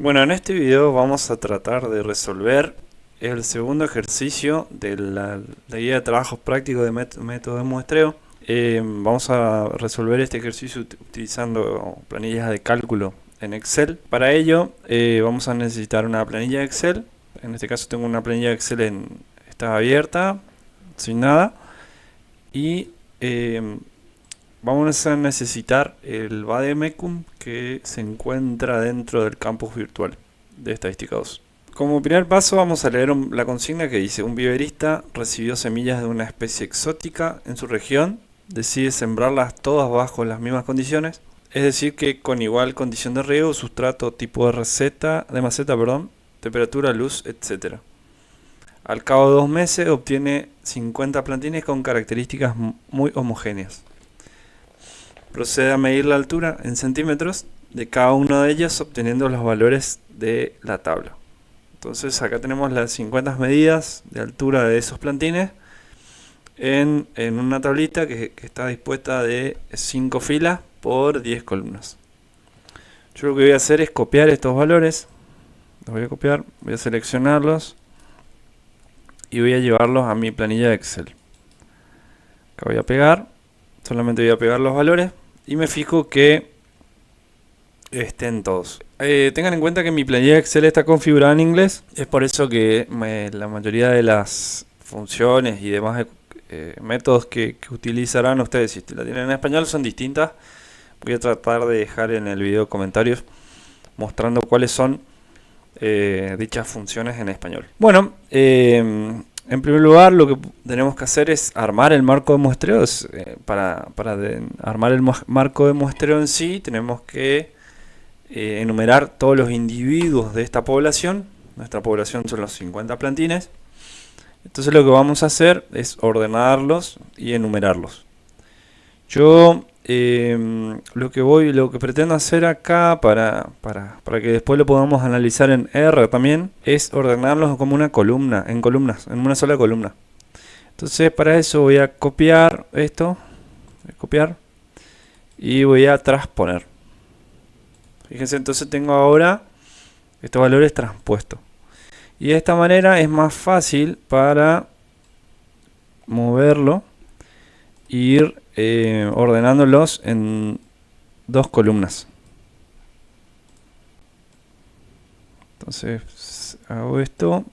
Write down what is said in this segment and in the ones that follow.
Bueno, en este video vamos a tratar de resolver el segundo ejercicio de la guía de trabajos prácticos de método de muestreo. Vamos a resolver este ejercicio utilizando planillas de cálculo en Excel. Para ello vamos a necesitar una planilla de Excel. En este caso tengo una planilla de Excel está abierta, sin nada. Y vamos a necesitar el vademecum que se encuentra dentro del campus virtual de Estadística 2. Como primer paso vamos a leer la consigna que dice: un viverista recibió semillas de una especie exótica en su región, decide sembrarlas todas bajo las mismas condiciones, es decir que con igual condición de riego, sustrato, tipo de maceta, temperatura, luz, etc. Al cabo de 2 meses obtiene 50 plantines con características muy homogéneas. Procede a medir la altura en centímetros de cada uno de ellos, obteniendo los valores de la tabla. Entonces acá tenemos las 50 medidas de altura de esos plantines en una tablita que está dispuesta de 5 filas por 10 columnas. Yo lo que voy a hacer es copiar estos valores. Los voy a copiar, voy a seleccionarlos y voy a llevarlos a mi planilla de Excel. Acá voy a pegar, solamente voy a pegar los valores y me fijo que estén todos. Tengan en cuenta que mi planilla de Excel está configurada en inglés. Es por eso que la mayoría de las funciones y demás métodos que utilizarán ustedes, si la tienen en español, son distintas. Voy a tratar de dejar en el video comentarios mostrando cuáles son dichas funciones en español. Bueno, en primer lugar lo que tenemos que hacer es armar el marco de muestreo. Para armar el marco de muestreo en sí tenemos que enumerar todos los individuos de esta población. Nuestra población son los 50 plantines. Entonces lo que vamos a hacer es ordenarlos y enumerarlos. Yo lo que pretendo hacer acá para que después lo podamos analizar en R también es ordenarlos como una columna, en una sola columna. Entonces para eso voy a copiar esto, y voy a transponer. Fíjense, entonces tengo ahora estos valores transpuestos. Y de esta manera es más fácil para moverlo e ir ordenándolos en 2 columnas. Entonces hago esto.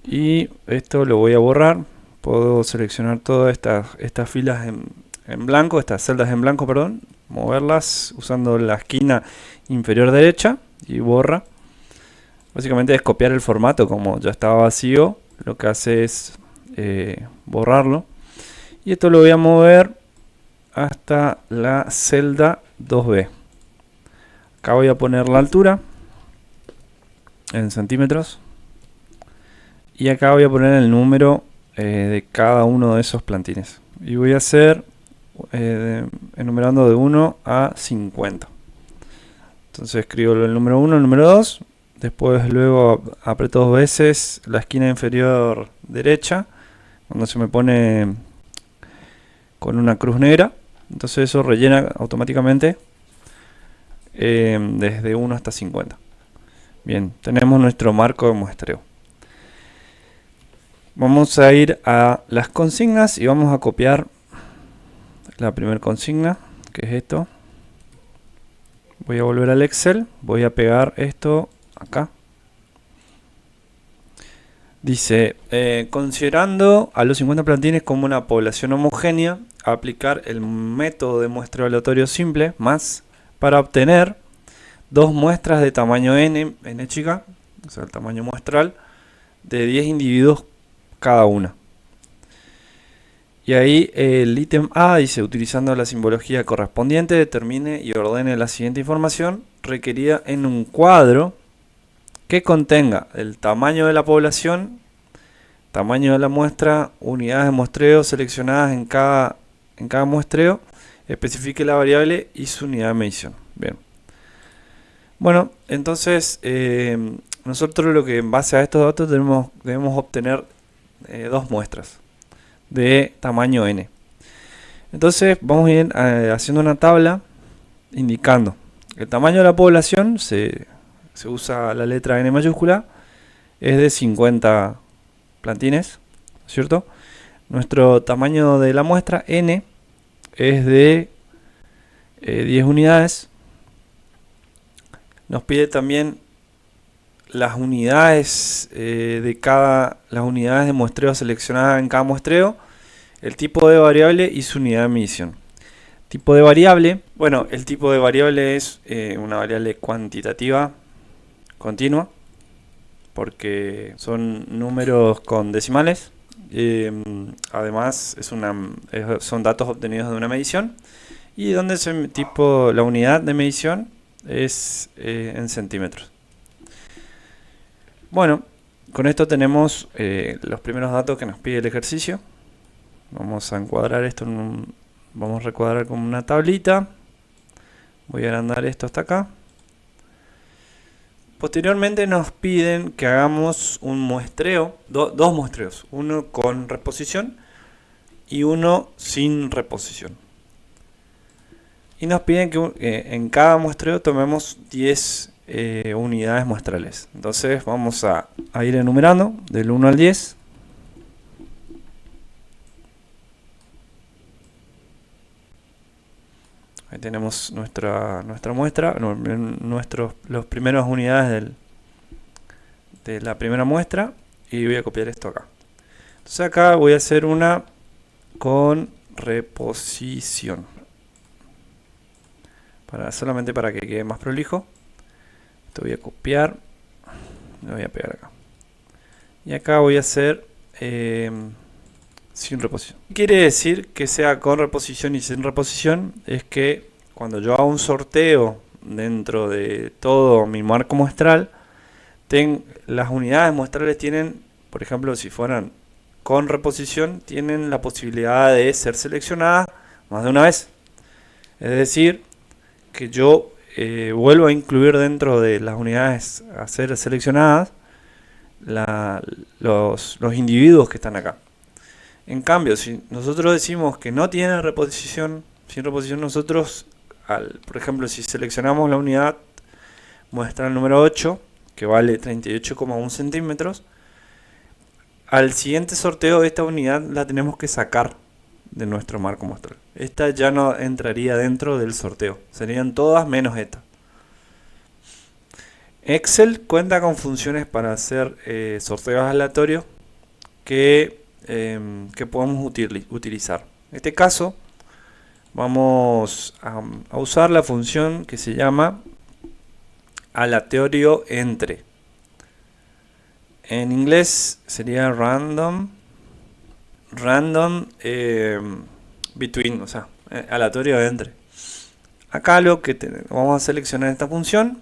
Y esto lo voy a borrar. Puedo seleccionar todas estas filas en blanco, estas celdas en blanco, perdón. Moverlas usando la esquina inferior derecha y borra. Básicamente es copiar el formato, como ya estaba vacío, lo que hace es borrarlo. Y esto lo voy a mover hasta la celda 2B. Acá voy a poner la altura en centímetros. Y acá voy a poner el número de cada uno de esos plantines. Y voy a hacer enumerando de 1 a 50. Entonces escribo el número 1, el número 2. Después luego aprieto 2 veces la esquina inferior derecha cuando se me pone con una cruz negra. Entonces eso rellena automáticamente desde 1 hasta 50. Bien, tenemos nuestro marco de muestreo. Vamos a ir a las consignas y vamos a copiar la primera consigna, que es esto. Voy a volver al Excel, voy a pegar esto acá. Dice, considerando a los 50 plantines como una población homogénea, aplicar el método de muestreo aleatorio simple más para obtener 2 muestras de tamaño n chica, o sea el tamaño muestral, de 10 individuos cada una. Y ahí el ítem A dice: utilizando la simbología correspondiente, determine y ordene la siguiente información requerida en un cuadro que contenga el tamaño de la población, tamaño de la muestra, unidades de muestreo seleccionadas en cada muestreo, especifique la variable y su unidad de medición. Bien. Bueno, entonces nosotros lo que en base a estos datos debemos obtener 2 muestras de tamaño n. Entonces vamos a ir haciendo una tabla indicando el tamaño de la población, se usa la letra N mayúscula, es de 50 plantines, ¿cierto? Nuestro tamaño de la muestra, N, es de 10 unidades. Nos pide también las unidades las unidades de muestreo seleccionadas en cada muestreo, el tipo de variable y su unidad de medición. Tipo de variable, bueno, el tipo de variable es una variable cuantitativa continua, porque son números con decimales. Además son datos obtenidos de una medición, y donde la unidad de medición es en centímetros. Bueno, con esto tenemos los primeros datos que nos pide el ejercicio. Vamos a encuadrar esto vamos a recuadrar como una tablita. Voy a agrandar esto hasta acá. Posteriormente nos piden que hagamos un muestreo, dos muestreos, uno con reposición y uno sin reposición. Y nos piden que en cada muestreo tomemos 10 unidades muestrales. Entonces vamos a ir enumerando del 1 al 10. Ahí tenemos nuestra muestra, las primeras unidades de la primera muestra, y voy a copiar esto acá. Entonces acá voy a hacer una con reposición, solamente para que quede más prolijo. Esto voy a copiar, lo voy a pegar acá, y acá voy a hacer sin reposición. ¿Qué quiere decir que sea con reposición y sin reposición? Es que cuando yo hago un sorteo dentro de todo mi marco muestral, las unidades muestrales tienen, por ejemplo, si fueran con reposición, tienen la posibilidad de ser seleccionadas más de una vez. Es decir, que yo vuelvo a incluir dentro de las unidades a ser seleccionadas los individuos que están acá. En cambio, si nosotros decimos que no tiene reposición, sin reposición, nosotros, por ejemplo, si seleccionamos la unidad muestral número 8, que vale 38,1 centímetros, al siguiente sorteo esta unidad la tenemos que sacar de nuestro marco muestral. Esta ya no entraría dentro del sorteo, serían todas menos esta. Excel cuenta con funciones para hacer sorteos aleatorios que podemos utilizar. En este caso vamos a usar la función que se llama aleatorio entre. En inglés sería random between, o sea, aleatorio entre. Acá vamos a seleccionar esta función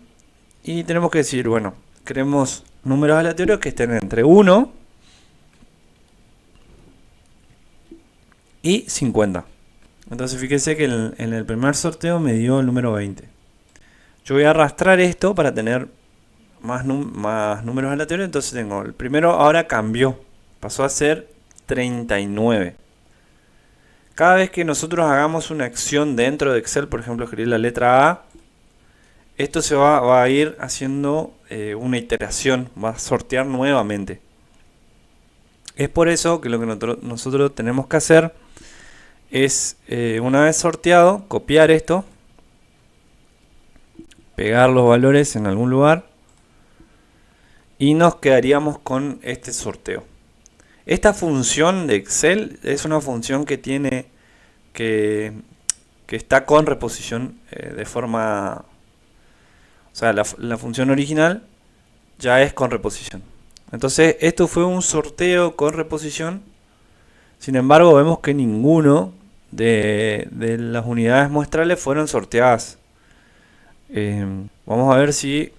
y tenemos que decir, bueno, queremos números aleatorios que estén entre 1 y 50. Entonces fíjese que en el primer sorteo me dio el número 20. Yo voy a arrastrar esto para tener más números aleatorios. Entonces tengo el primero, ahora cambió, pasó a ser 39. Cada vez que nosotros hagamos una acción dentro de Excel, por ejemplo escribir la letra A, esto se va a ir haciendo una iteración, va a sortear nuevamente. Es por eso que lo que nosotros tenemos que hacer es, una vez sorteado, copiar esto, pegar los valores en algún lugar y nos quedaríamos con este sorteo. Esta función de Excel es una función que tiene que está con reposición de forma, o sea, la función original ya es con reposición. Entonces esto fue un sorteo con reposición. Sin embargo, vemos que ninguno de las unidades muestrales fueron sorteadas. Vamos a ver si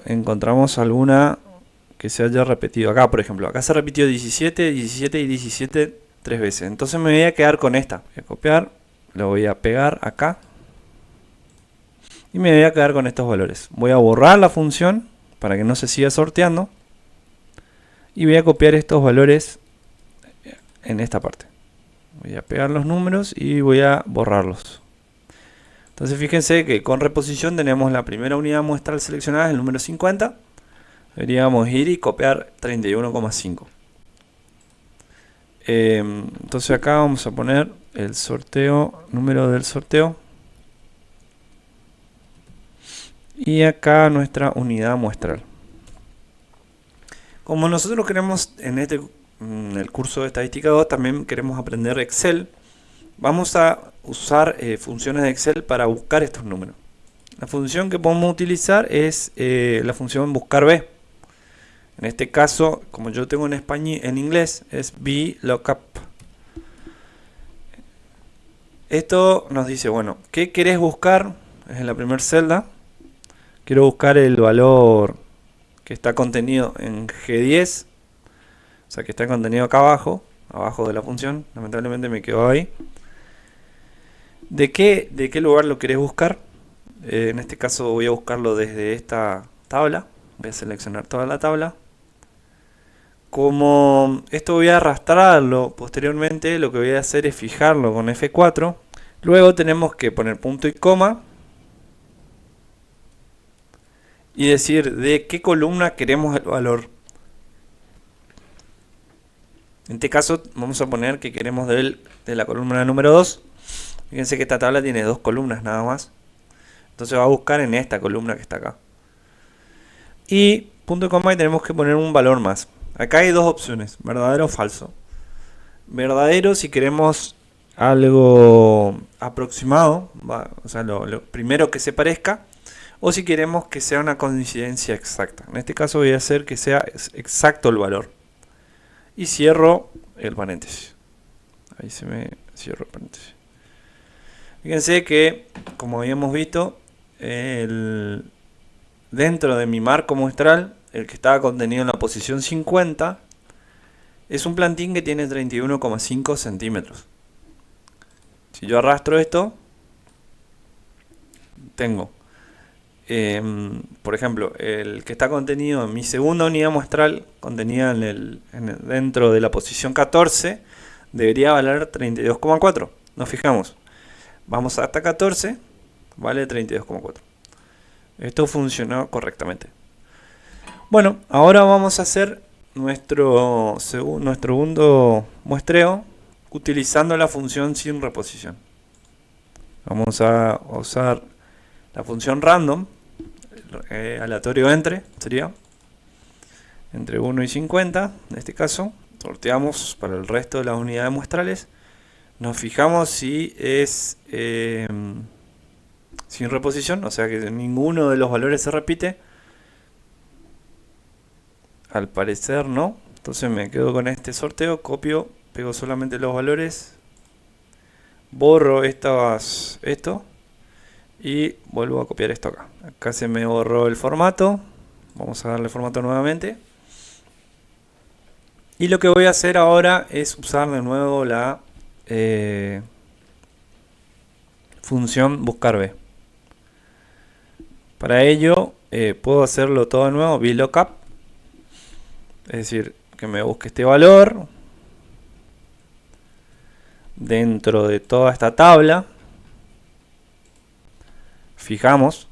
encontramos alguna que se haya repetido. Acá, por ejemplo, acá se repitió 17, 17 y 17 tres veces. Entonces me voy a quedar con esta. Voy a copiar, lo voy a pegar acá y me voy a quedar con estos valores. Voy a borrar la función para que no se siga sorteando y voy a copiar estos valores en esta parte. Voy a pegar los números y voy a borrarlos. Entonces fíjense que con reposición tenemos la primera unidad muestral seleccionada, el número 50. Deberíamos ir y copiar 31,5. Entonces acá vamos a poner el sorteo, número del sorteo. Y acá nuestra unidad muestral. Como nosotros queremos en el curso de estadística 2 también queremos aprender Excel, vamos a usar funciones de Excel para buscar estos números. La función que podemos utilizar es la función buscar B. En este caso, como yo tengo en inglés, es VLOOKUP. Esto nos dice, bueno, ¿qué querés buscar? Es en la primera celda. Quiero buscar el valor que está contenido en G10. O sea, que está contenido acá abajo de la función. Lamentablemente me quedó ahí. ¿De qué lugar lo querés buscar? En este caso voy a buscarlo desde esta tabla. Voy a seleccionar toda la tabla. Como esto voy a arrastrarlo posteriormente, lo que voy a hacer es fijarlo con F4. Luego tenemos que poner punto y coma y decir de qué columna queremos el valor. En este caso vamos a poner que queremos de la columna número 2. Fíjense que esta tabla tiene 2 columnas nada más. Entonces va a buscar en esta columna que está acá. Y punto y coma y tenemos que poner un valor más. Acá hay dos opciones, verdadero o falso. Verdadero si queremos algo aproximado, o sea, lo primero que se parezca, o si queremos que sea una coincidencia exacta. En este caso voy a hacer que sea exacto el valor. Y cierro el paréntesis. Ahí se me cierro el paréntesis. Fíjense que, como habíamos visto, dentro de mi marco muestral, el que estaba contenido en la posición 50, es un plantín que tiene 31,5 centímetros. Si yo arrastro esto, tengo, por ejemplo, el que está contenido en mi segunda unidad muestral, contenida dentro de la posición 14, debería valer 32,4. Nos fijamos. Vamos hasta 14, vale 32,4. Esto funcionó correctamente. Bueno, ahora vamos a hacer nuestro segundo muestreo utilizando la función sin reposición. Vamos a usar la función random, aleatorio sería entre 1 y 50, en este caso. Sorteamos para el resto de las unidades muestrales. Nos fijamos si es sin reposición, o sea que ninguno de los valores se repite. Al parecer no, entonces me quedo con este sorteo, copio, pego solamente los valores, borro esto y vuelvo a copiar esto acá. Acá se me borró el formato, vamos a darle formato nuevamente. Y lo que voy a hacer ahora es usar de nuevo la función buscar B. Para ello puedo hacerlo todo de nuevo, VLOOKUP. Es decir, que me busque este valor dentro de toda esta tabla. Fijamos.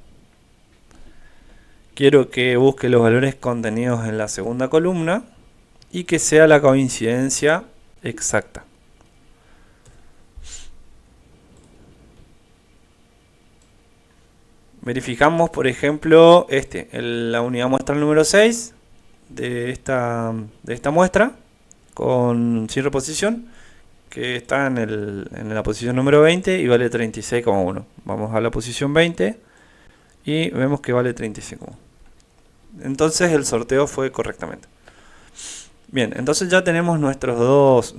Quiero que busque los valores contenidos en la segunda columna y que sea la coincidencia exacta. Verificamos, por ejemplo, la unidad muestral número 6. De esta muestra sin reposición, que está en la posición número 20 y vale 36,1. Vamos a la posición 20 y vemos que vale 35,1. Entonces el sorteo fue correctamente. Bien, entonces ya tenemos nuestras dos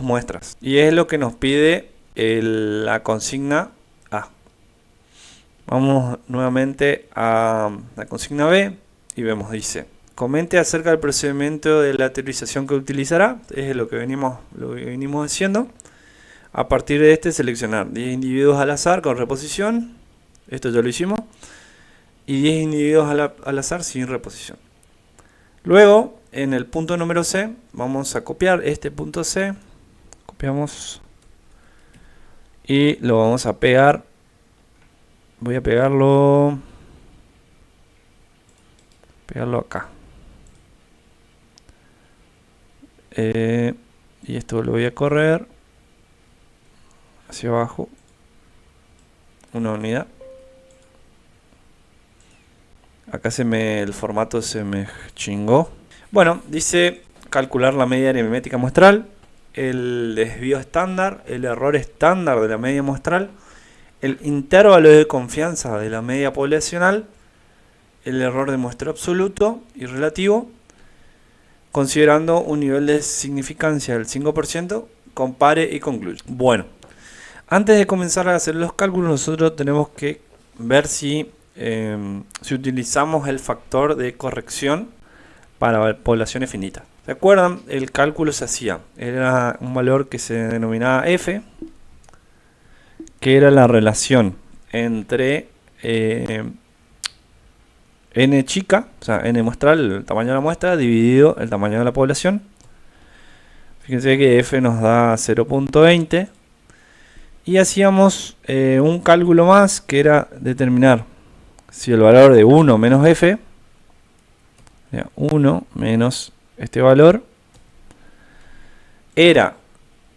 muestras y es lo que nos pide la consigna A. Vamos nuevamente a la consigna B y vemos, dice: comente acerca del procedimiento de la teorización que utilizará. Es lo que venimos haciendo. A partir de seleccionar 10 individuos al azar con reposición. Esto ya lo hicimos. Y 10 individuos al azar sin reposición. Luego, en el punto número C, vamos a copiar este punto C. Copiamos Y lo vamos a pegar. Voy a pegarlo acá. Y esto lo voy a correr hacia abajo. Una unidad. Acá el formato se me chingó. Bueno, dice calcular la media aritmética muestral, el desvío estándar, el error estándar de la media muestral, el intervalo de confianza de la media poblacional, el error de muestreo absoluto y relativo, considerando un nivel de significancia del 5%, compare y concluye. Bueno, antes de comenzar a hacer los cálculos, nosotros tenemos que ver si utilizamos el factor de corrección para poblaciones finitas. ¿Se acuerdan? El cálculo se hacía. Era un valor que se denominaba f, que era la relación entre n chica, o sea, n muestral, el tamaño de la muestra, dividido el tamaño de la población. Fíjense que f nos da 0.20. Y hacíamos un cálculo más, que era determinar si el valor de 1 menos f, 1 menos este valor, era,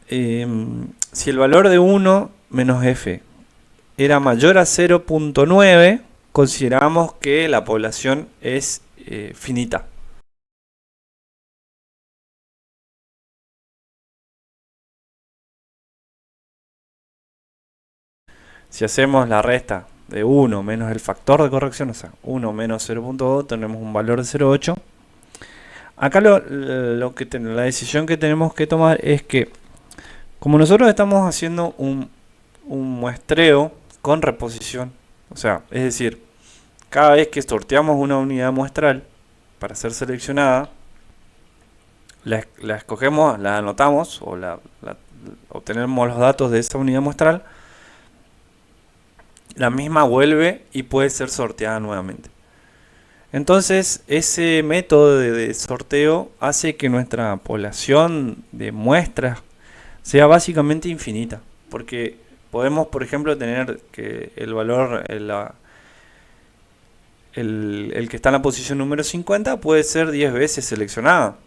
si el valor de 1 menos f era mayor a 0.9, consideramos que la población es finita. Si hacemos la resta de 1 menos el factor de corrección, o sea, 1 menos 0.2, tenemos un valor de 0.8. Acá la decisión que tenemos que tomar es que, como nosotros estamos haciendo un muestreo con reposición, o sea, es decir, cada vez que sorteamos una unidad muestral para ser seleccionada, la escogemos, la anotamos o obtenemos los datos de esa unidad muestral, la misma vuelve y puede ser sorteada nuevamente. Entonces, ese método de sorteo hace que nuestra población de muestras sea básicamente infinita, porque podemos, por ejemplo, tener que el valor, el que está en la posición número 50 puede ser 10 veces seleccionada,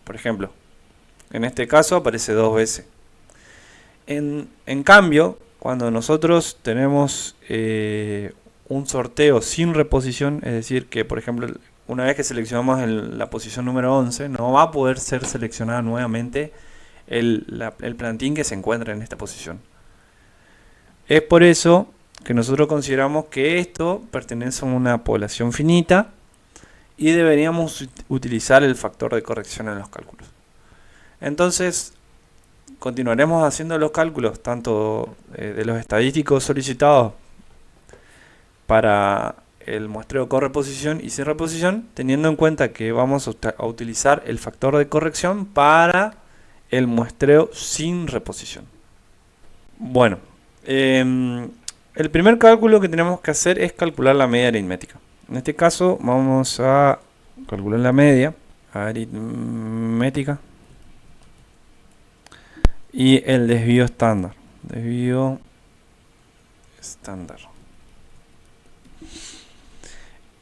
por ejemplo. En este caso aparece 2 veces. En cambio, cuando nosotros tenemos un sorteo sin reposición, es decir, que por ejemplo, una vez que seleccionamos la posición número 11, no va a poder ser seleccionada nuevamente el plantín que se encuentra en esta posición. Es por eso que nosotros consideramos que esto pertenece a una población finita y deberíamos utilizar el factor de corrección en los cálculos. Entonces, continuaremos haciendo los cálculos tanto de los estadísticos solicitados para el muestreo con reposición y sin reposición, teniendo en cuenta que vamos a utilizar el factor de corrección para el muestreo sin reposición. Bueno, el primer cálculo que tenemos que hacer es calcular la media aritmética. En este caso vamos a calcular la media aritmética y el desvío estándar. Desvío estándar.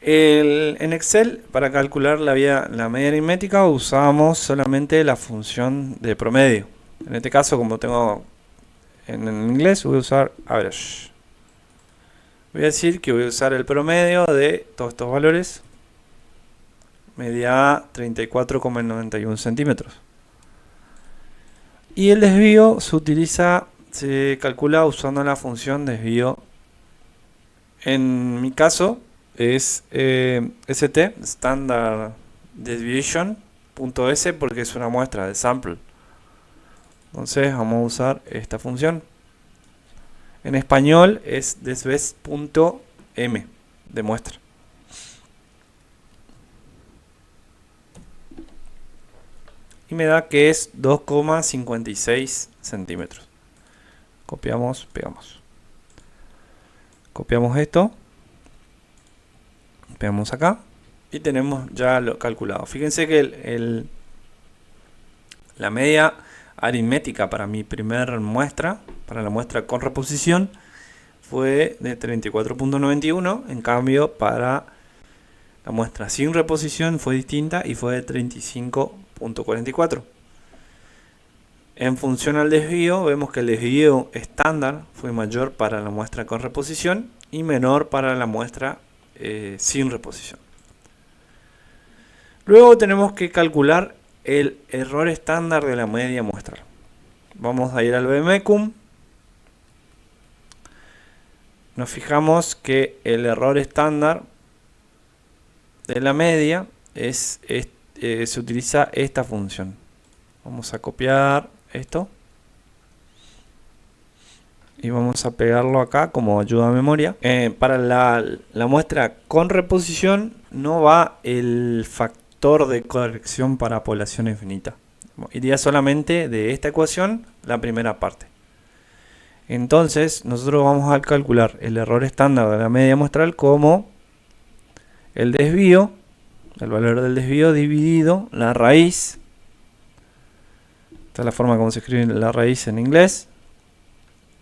En Excel, para calcular la media aritmética, usamos solamente la función de promedio. En este caso, como tengo en inglés, voy a usar average. Voy a decir que voy a usar el promedio de todos estos valores. Media 34,91 centímetros. Y el desvío se calcula usando la función desvío. En mi caso es st, standard deviation.s, porque es una muestra de sample. Entonces vamos a usar esta función. En español es desves.m de muestra. Y me da que es 2,56 centímetros. Copiamos, pegamos. Copiamos esto. Pegamos acá. Y tenemos ya lo calculado. Fíjense que la media aritmética para mi primer muestra para la muestra con reposición fue de 34.91, en cambio para la muestra sin reposición fue distinta y fue de 35.44. En función al desvío, vemos que el desvío estándar fue mayor para la muestra con reposición y menor para la muestra sin reposición. Luego tenemos que calcular el error estándar de la media muestral. Vamos a ir al VMecum. Nos fijamos que el error estándar de la media se utiliza esta función. Vamos a copiar esto y vamos a pegarlo acá como ayuda a memoria. Para la muestra con reposición no va el factor de corrección para población infinita. Iría solamente de esta ecuación la primera parte. Entonces nosotros vamos a calcular el error estándar de la media muestral como el desvío, el valor del desvío dividido la raíz. Esta es la forma como se escribe la raíz en inglés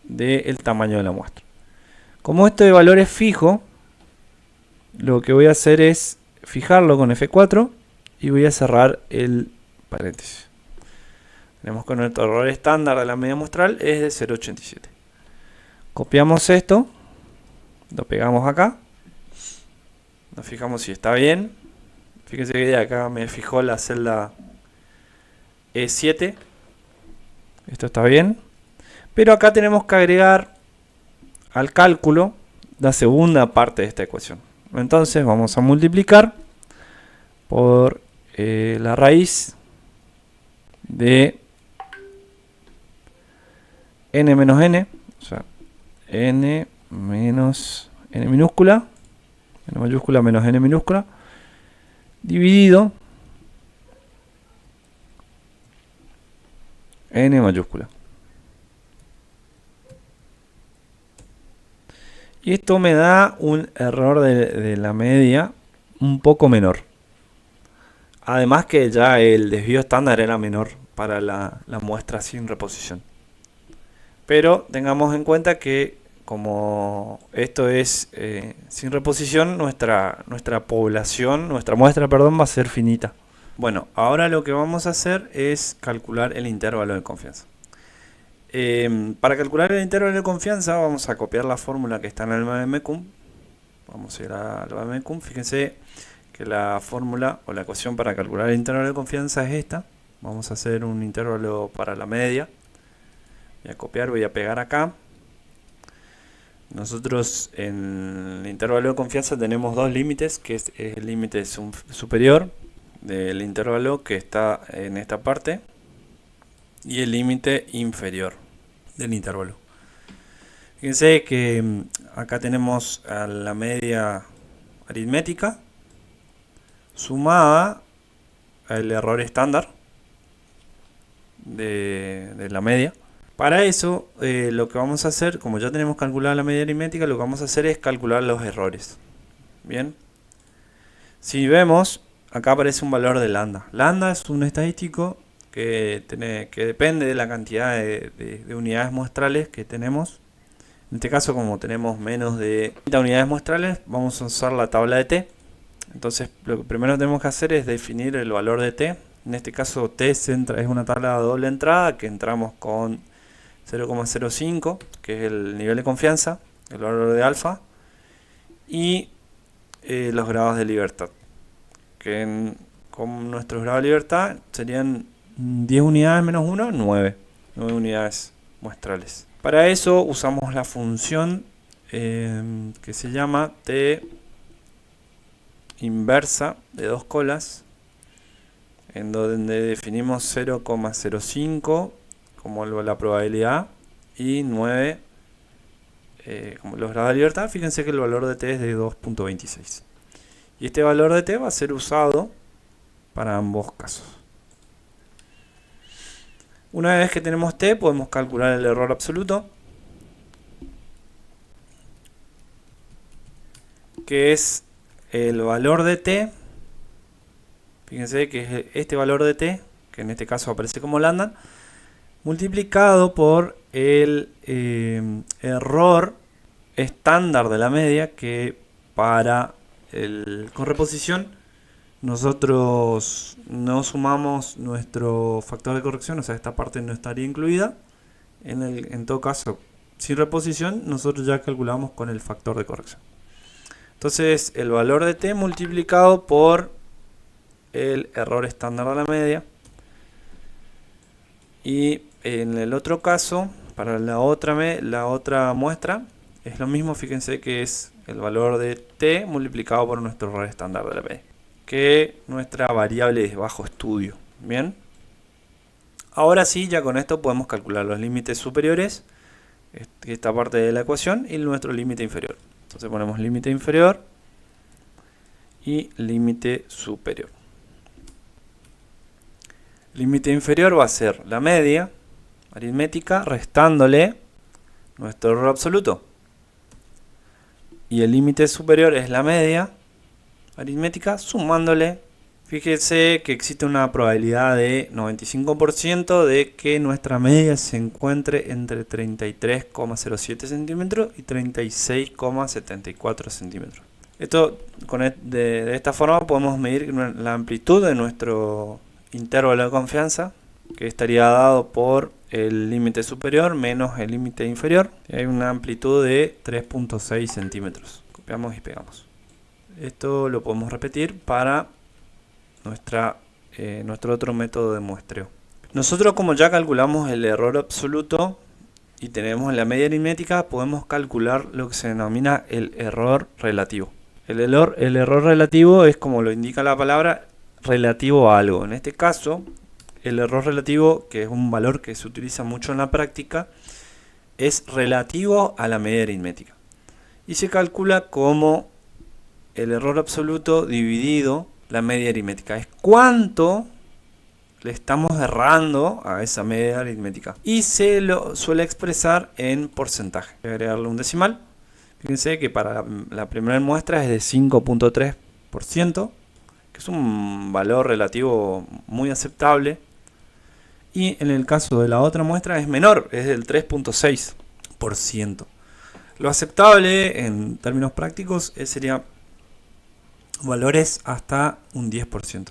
del tamaño de la muestra. Como esto de valor es fijo, lo que voy a hacer es fijarlo con F4 y voy a cerrar el paréntesis. Tenemos que nuestro error estándar de la media muestral es de 0.87. Copiamos esto, lo pegamos acá, nos fijamos si está bien. Fíjense que acá me fijó la celda E7. Esto está bien. Pero acá tenemos que agregar al cálculo la segunda parte de esta ecuación. Entonces vamos a multiplicar por la raíz de n menos n, o sea, n menos n minúscula, n mayúscula menos n minúscula, dividido n mayúscula. Y esto me da un error de la media un poco menor. Además que ya el desvío estándar era menor para la muestra sin reposición. Pero tengamos en cuenta que como esto es sin reposición, nuestra población, nuestra muestra, perdón, va a ser finita. Bueno, ahora lo que vamos a hacer es calcular el intervalo de confianza. Para calcular el intervalo de confianza vamos a copiar la fórmula que está en el VMecum. Vamos a ir al VMecum. Fíjense que la fórmula o la ecuación para calcular el intervalo de confianza es esta. Vamos a hacer un intervalo para la media. Voy a copiar, voy a pegar acá. Nosotros en el intervalo de confianza tenemos dos límites, que es el límite superior del intervalo que está en esta parte y el límite inferior del intervalo. Fíjense que acá tenemos a la media aritmética sumada al error estándar de la media. Para eso lo que vamos a hacer, como ya tenemos calculada la media aritmética, lo que vamos a hacer es calcular los errores. Bien, si vemos, acá aparece un valor de lambda. Lambda es un estadístico que depende de la cantidad de unidades muestrales que tenemos. En este caso, como tenemos menos de 30 unidades muestrales, vamos a usar la tabla de t. Entonces lo que primero tenemos que hacer es definir el valor de t. En este caso t es una tabla de doble entrada que entramos con 0,05, que es el nivel de confianza, el valor de alfa, y los grados de libertad, que con nuestros grados de libertad serían 10 unidades menos 1, 9 unidades muestrales. Para eso usamos la función que se llama t inversa de dos colas, en donde definimos 0,05 como la probabilidad y 9 como los grados de libertad. Fíjense que el valor de t es de 2.26 y este valor de t va a ser usado para ambos casos. Una vez que tenemos t, podemos calcular el error absoluto, que es el valor de t. Fíjense que es este valor de t, que en este caso aparece como lambda, multiplicado por el error estándar de la media, que con reposición nosotros no sumamos nuestro factor de corrección, o sea, esta parte no estaría incluida. En todo caso, sin reposición, nosotros ya calculamos con el factor de corrección. Entonces, el valor de t multiplicado por el error estándar de la media. Y en el otro caso, para la otra muestra, es lo mismo. Fíjense que es el valor de t multiplicado por nuestro error estándar de la media, que nuestra variable de bajo estudio. Bien. Ahora sí, ya con esto podemos calcular los límites superiores, esta parte de la ecuación, y nuestro límite inferior. Entonces ponemos límite inferior y límite superior. Límite inferior va a ser la media aritmética restándole nuestro error absoluto. Y el límite superior es la media aritmética sumándole. Fíjese que existe una probabilidad de 95% de que nuestra media se encuentre entre 33,07 centímetros y 36,74 centímetros. De esta forma podemos medir la amplitud de nuestro intervalo de confianza, que estaría dado por el límite superior menos el límite inferior. Hay una amplitud de 3,6 centímetros. Copiamos y pegamos. Esto lo podemos repetir para nuestro otro método de muestreo. Nosotros, como ya calculamos el error absoluto y tenemos la media aritmética, podemos calcular lo que se denomina el error relativo. El error relativo es, como lo indica la palabra, relativo a algo. En este caso, el error relativo, que es un valor que se utiliza mucho en la práctica, es relativo a la media aritmética. Y se calcula como el error absoluto dividido la media aritmética. Es cuánto le estamos errando a esa media aritmética. Y se lo suele expresar en porcentaje. Voy a agregarle un decimal. Fíjense que para la primera muestra es de 5,3%, que es un valor relativo muy aceptable. Y en el caso de la otra muestra es menor, es del 3,6%. Lo aceptable en términos prácticos sería valores hasta un 10%.